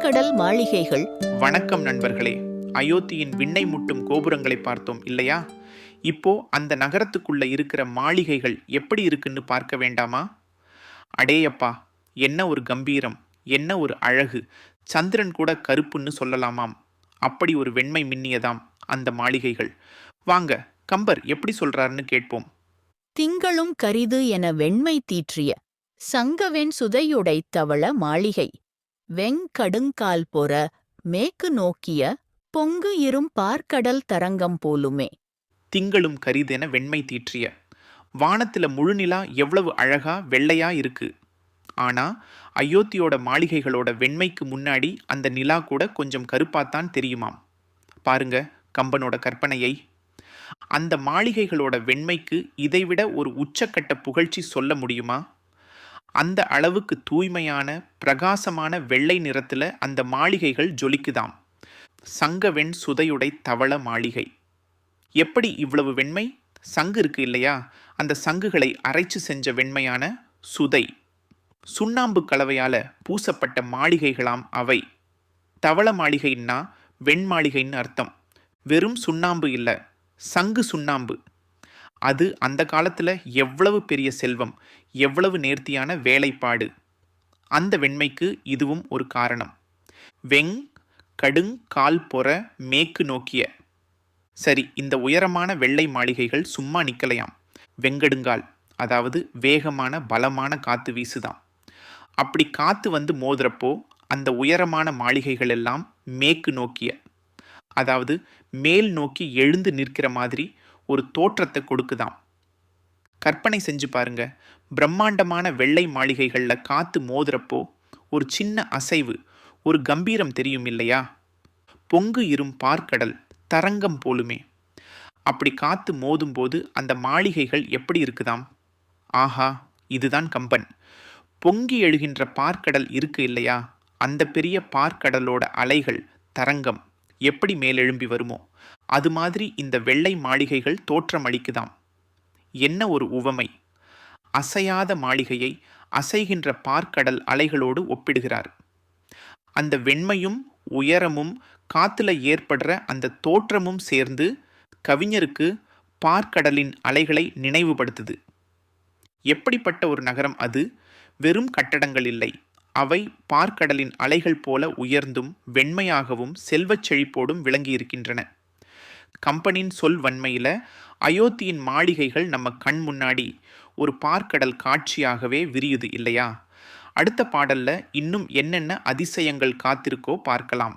பார்க்கடல் மாளிகைகள். வணக்கம் நண்பர்களே. அயோத்தியின் விண்ணை முட்டும் கோபுரங்களை பார்த்தோம் இல்லையா? இப்போ அந்த நகரத்துக்குள்ள இருக்கிற மாளிகைகள் எப்படி இருக்குன்னு பார்க்க வேண்டாமா? அடேயப்பா, என்ன ஒரு கம்பீரம், என்ன ஒரு அழகு! சந்திரன் கூட கருப்புன்னு சொல்லலாமாம். அப்படி ஒரு வெண்மை மின்னியதாம் அந்த மாளிகைகள். வாங்க, கம்பர் எப்படி சொல்றாருன்னு கேட்போம். திங்களும் கரிது என வெண்மை தீற்றிய சங்கவெண் சுதையுடை தவள மாளிகை வெங்கடுங்கால் பொற மேற்கு நோக்கிய பொங்கு இரும் பார்க்கடல் தரங்கம் போலுமே. திங்களும் கரிதென வெண்மை தீற்றிய வானத்துல முழுநிலா எவ்வளவு அழகா வெள்ளையா இருக்கு. ஆனா அயோத்தியோட மாளிகைகளோட வெண்மைக்கு முன்னாடி அந்த நிலா கூட கொஞ்சம் கருப்பாத்தான் தெரியுமாம். பாருங்க கம்பனோட கற்பனையை. அந்த மாளிகைகளோட வெண்மைக்கு இதைவிட ஒரு உச்சக்கட்ட புகழ்ச்சி சொல்ல முடியுமா? அந்த அளவுக்கு தூய்மையான பிரகாசமான வெள்ளை நிறத்துல அந்த மாளிகைகள் ஜொலிக்குதாம். சங்கவெண் சுதையுடை தவள மாளிகை. எப்படி இவ்வளவு வெண்மை? சங்கு இருக்கு இல்லையா, அந்த சங்குகளை அரைச்சு செஞ்ச வெண்மையான சுதை, சுண்ணாம்பு கலவையால பூசப்பட்ட மாளிகைகளாம் அவை. தவள மாளிகைன்னா வெண் மாளிகைன்னு அர்த்தம். வெறும் சுண்ணாம்பு இல்ல, சங்கு சுண்ணாம்பு. அது அந்த காலத்துல எவ்வளவு பெரிய செல்வம், எவ்வளவு நேர்த்தியான வேலைப்பாடு. அந்த வெண்மைக்கு இதுவும் ஒரு காரணம். வெங் கடுங் கால் பொற மேற்கு நோக்கிய. சரி, இந்த உயரமான வெள்ளை மாளிகைகள் சும்மா நிக்கலையாம். வெங்கடுங்கால், அதாவது வேகமான பலமான காத்து வீசுதாம். அப்படி காத்து வந்து மோதுறப்போ அந்த உயரமான மாளிகைகள் எல்லாம் மேற்கு நோக்கிய, அதாவது மேல் நோக்கி எழுந்து நிற்கிற மாதிரி ஒரு தோற்றத்தை கொடுக்குதாம். கற்பனை செஞ்சு பாருங்க, பிரம்மாண்டமான வெள்ளை மாளிகைகள்ல காத்து மோதுறப்போ ஒரு சின்ன அசைவு, ஒரு கம்பீரம் தெரியும் இல்லையா? பொங்கு இரும் பார்க்கடல் தரங்கம் போலுமே. அப்படி காத்து மோதும் போது அந்த மாளிகைகள் எப்படி இருக்குதாம்? ஆஹா, இதுதான் கம்பன். பொங்கி எழுகின்ற பார்க்கடல் இருக்கு இல்லையா, அந்த பெரிய பார்க்கடலோட அலைகள், தரங்கம் எப்படி மேலெழும்பி வருமோ அது மாதிரி இந்த வெள்ளை மாளிகைகள் தோற்றம் அளிக்குதாம். என்ன ஒரு உவமை! அசையாத மாளிகையை அசைகின்ற பார்க்கடல் அலைகளோடு ஒப்பிடுகிறார். அந்த வெண்மையும் உயரமும் காத்துல ஏற்படுற அந்த தோற்றமும் சேர்ந்து கவிஞருக்கு பார்க்கடலின் அலைகளை நினைவுபடுத்துது. எப்படிப்பட்ட ஒரு நகரம் அது! வெறும் கட்டடங்கள் இல்லை, அவை பார்க்கடலின் அலைகள் போல உயர்ந்தும் வெண்மையாகவும் செல்வச் செழிப்போடும் விளங்கியிருக்கின்றன. கம்பனின் சொல் வன்மையில அயோத்தியின் மாளிகைகள் நம்ம கண் முன்னாடி ஒரு பார்க்கடல் காட்சியாகவே விரியுது இல்லையா? அடுத்த பாடல்ல இன்னும் என்னென்ன அதிசயங்கள் காத்திருக்கோ பார்க்கலாம்.